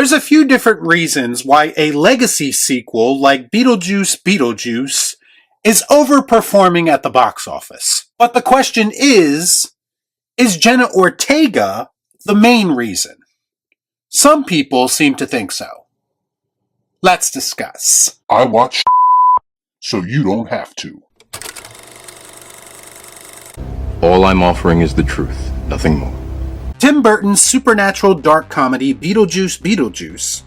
There's a few different reasons why a legacy sequel like Beetlejuice Beetlejuice is overperforming at the box office. But the question is Jenna Ortega the main reason? Some people seem to think so. Let's discuss. I watch so you don't have to. All I'm offering is the truth, nothing more. Tim Burton's supernatural dark comedy Beetlejuice Beetlejuice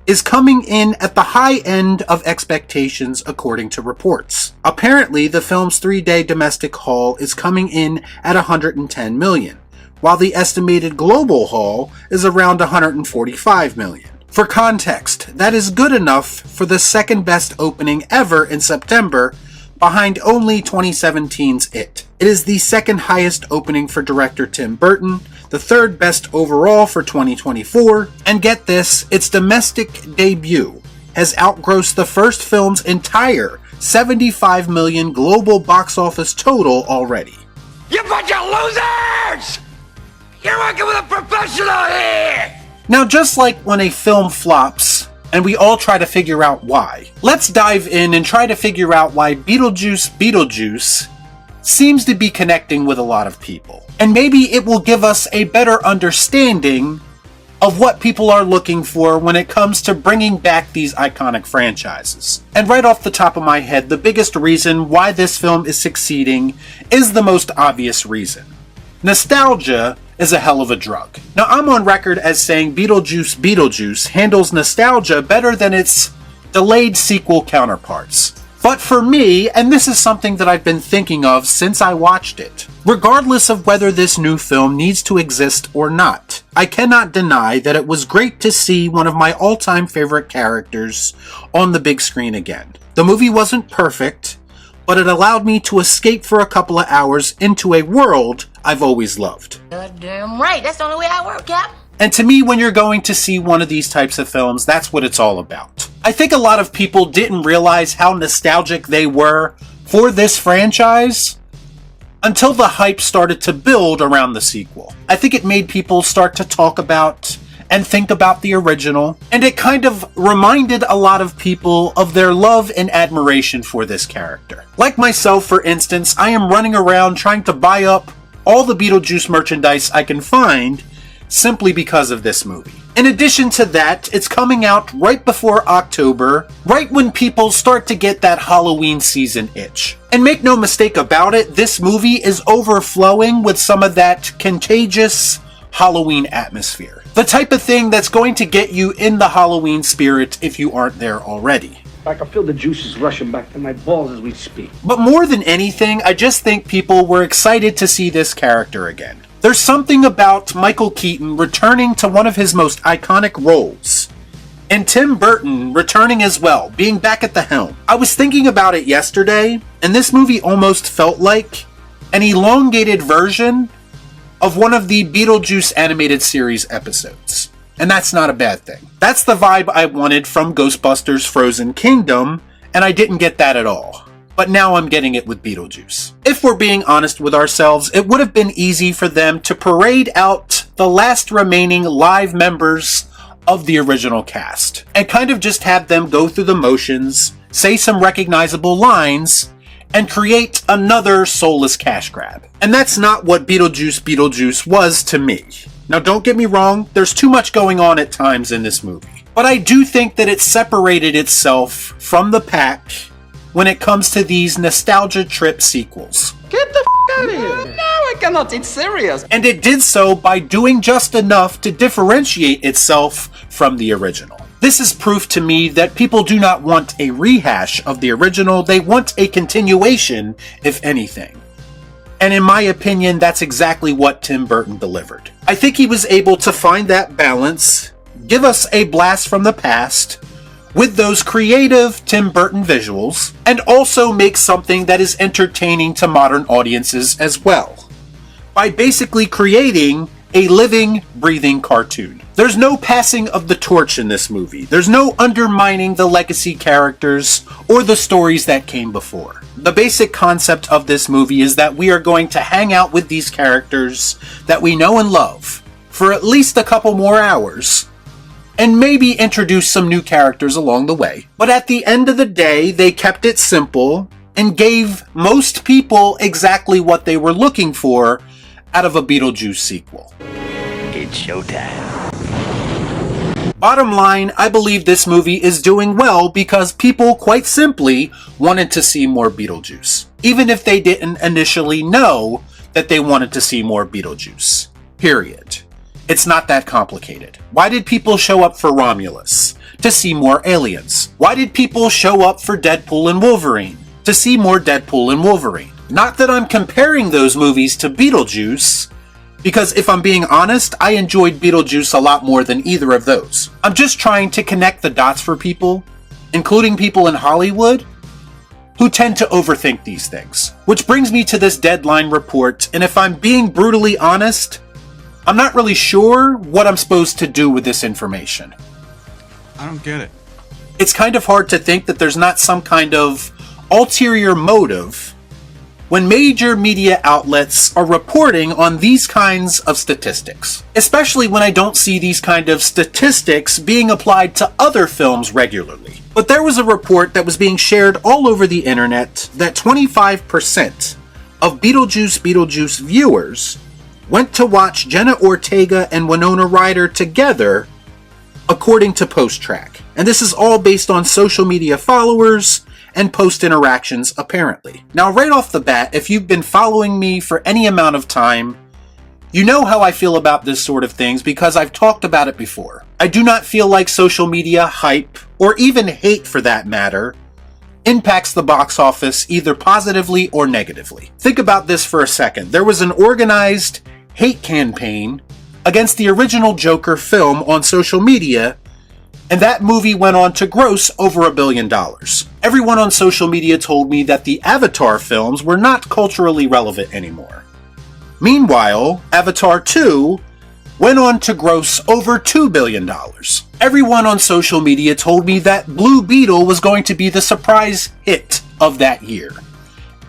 is coming in at the high end of expectations according to reports. Apparently, the film's 3-day domestic haul is coming in at $110 million, while the estimated global haul is around $145 million. For context, that is good enough for the second best opening ever in September, behind only 2017's It. It is the second highest opening for director Tim Burton, the third best overall for 2024, and get this, its domestic debut has outgrossed the first film's entire $75 million global box office total already. You bunch of losers! You're working with a professional here! Now, just like when a film flops, and we all try to figure out why, let's dive in and try to figure out why Beetlejuice Beetlejuice seems to be connecting with a lot of people. And maybe it will give us a better understanding of what people are looking for when it comes to bringing back these iconic franchises. And right off the top of my head, the biggest reason why this film is succeeding is the most obvious reason. Nostalgia is a hell of a drug. Now, I'm on record as saying Beetlejuice Beetlejuice handles nostalgia better than its delayed sequel counterparts. But for me, and this is something that I've been thinking of since I watched it, regardless of whether this new film needs to exist or not, I cannot deny that it was great to see one of my all-time favorite characters on the big screen again. The movie wasn't perfect, but it allowed me to escape for a couple of hours into a world I've always loved. Goddamn right, that's the only way I work, Cap. And to me, when you're going to see one of these types of films, that's what it's all about. I think a lot of people didn't realize how nostalgic they were for this franchise until the hype started to build around the sequel. I think it made people start to talk about and think about the original, and it kind of reminded a lot of people of their love and admiration for this character. Like myself, for instance, I am running around trying to buy up all the Beetlejuice merchandise I can find simply because of this movie. In addition to that, it's coming out right before October, right when people start to get that Halloween season itch. And make no mistake about it, this movie is overflowing with some of that contagious Halloween atmosphere. The type of thing that's going to get you in the Halloween spirit if you aren't there already. I can feel the juices rushing back to my balls as we speak. But more than anything, I just think people were excited to see this character again. There's something about Michael Keaton returning to one of his most iconic roles, and Tim Burton returning as well, being back at the helm. I was thinking about it yesterday, and this movie almost felt like an elongated version of one of the Beetlejuice animated series episodes. And that's not a bad thing. That's the vibe I wanted from Ghostbusters Frozen Kingdom, and I didn't get that at all. But now I'm getting it with Beetlejuice. If we're being honest with ourselves, it would have been easy for them to parade out the last remaining live members of the original cast, and kind of just have them go through the motions, say some recognizable lines, and create another soulless cash grab. And that's not what Beetlejuice Beetlejuice was to me. Now, don't get me wrong, there's too much going on at times in this movie. But I do think that it separated itself from the pack when it comes to these nostalgia trip sequels. Get the out of here! No, I cannot, it's serious. And it did so by doing just enough to differentiate itself from the original. This is proof to me that people do not want a rehash of the original, they want a continuation, if anything. And in my opinion, that's exactly what Tim Burton delivered. I think he was able to find that balance, give us a blast from the past, with those creative Tim Burton visuals, and also make something that is entertaining to modern audiences as well, by basically creating a living, breathing cartoon. There's no passing of the torch in this movie. There's no undermining the legacy characters or the stories that came before. The basic concept of this movie is that we are going to hang out with these characters that we know and love for at least a couple more hours, and maybe introduce some new characters along the way. But at the end of the day, they kept it simple and gave most people exactly what they were looking for out of a Beetlejuice sequel. It's showtime. Bottom line, I believe this movie is doing well because people quite simply wanted to see more Beetlejuice, even if they didn't initially know that they wanted to see more Beetlejuice. Period. It's not that complicated. Why did people show up for Romulus? To see more aliens. Why did people show up for Deadpool and Wolverine? To see more Deadpool and Wolverine. Not that I'm comparing those movies to Beetlejuice, because if I'm being honest, I enjoyed Beetlejuice a lot more than either of those. I'm just trying to connect the dots for people, including people in Hollywood, who tend to overthink these things. Which brings me to this Deadline report, and if I'm being brutally honest, I'm not really sure what I'm supposed to do with this information. I don't get it. It's kind of hard to think that there's not some kind of ulterior motive when major media outlets are reporting on these kinds of statistics. Especially when I don't see these kind of statistics being applied to other films regularly. But there was a report that was being shared all over the internet that 25% of Beetlejuice Beetlejuice viewers went to watch Jenna Ortega and Winona Ryder together, according to PostTrack. And this is all based on social media followers and post interactions, apparently. Now, right off the bat, if you've been following me for any amount of time, you know how I feel about this sort of things because I've talked about it before. I do not feel like social media hype, or even hate for that matter, impacts the box office either positively or negatively. Think about this for a second. There was an organized hate campaign against the original Joker film on social media, and that movie went on to gross over $1 billion. Everyone on social media told me that the Avatar films were not culturally relevant anymore. Meanwhile, Avatar 2 went on to gross over $2 billion. Everyone on social media told me that Blue Beetle was going to be the surprise hit of that year,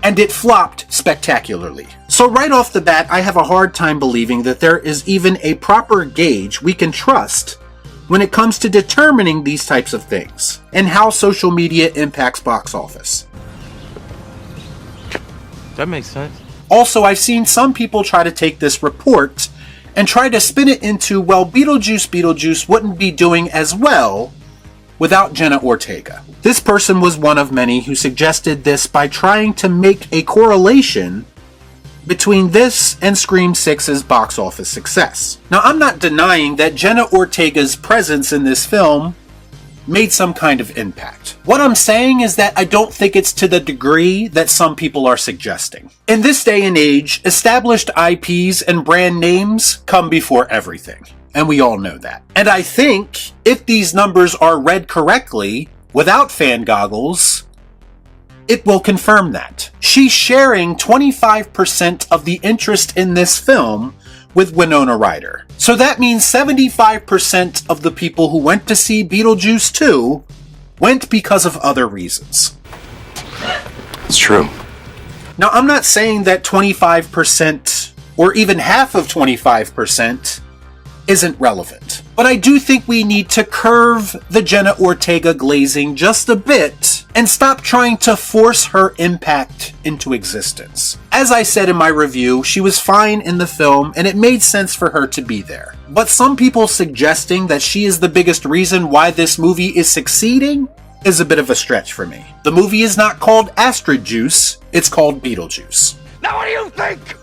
and it flopped spectacularly. So right off the bat, I have a hard time believing that there is even a proper gauge we can trust when it comes to determining these types of things, and how social media impacts box office. That makes sense. Also, I've seen some people try to take this report and try to spin it into, well, Beetlejuice Beetlejuice wouldn't be doing as well without Jenna Ortega. This person was one of many who suggested this by trying to make a correlation between this and Scream 6's box office success. Now, I'm not denying that Jenna Ortega's presence in this film made some kind of impact. What I'm saying is that I don't think it's to the degree that some people are suggesting. In this day and age, established IPs and brand names come before everything, and we all know that. And I think if these numbers are read correctly, without fan goggles, it will confirm that. She's sharing 25% of the interest in this film with Winona Ryder. So that means 75% of the people who went to see Beetlejuice 2 went because of other reasons. It's true. Now, I'm not saying that 25% or even half of 25% isn't relevant, but I do think we need to curve the Jenna Ortega glazing just a bit and stop trying to force her impact into existence. As I said in my review, she was fine in the film and it made sense for her to be there. But some people suggesting that she is the biggest reason why this movie is succeeding is a bit of a stretch for me. The movie is not called Astrid Juice, it's called Beetlejuice. Now what do you think?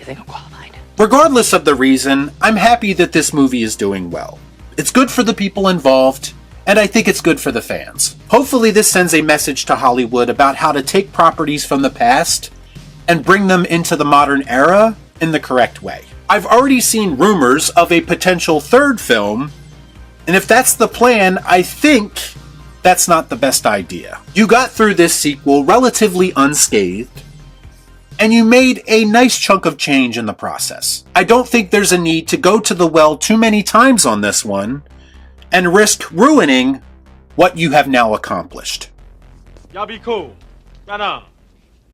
You think I'm qualified? Regardless of the reason, I'm happy that this movie is doing well. It's good for the people involved, and I think it's good for the fans. Hopefully this sends a message to Hollywood about how to take properties from the past and bring them into the modern era in the correct way. I've already seen rumors of a potential third film, and if that's the plan, I think that's not the best idea. You got through this sequel relatively unscathed, and you made a nice chunk of change in the process. I don't think there's a need to go to the well too many times on this one and risk ruining what you have now accomplished. Y'all be cool. Right on.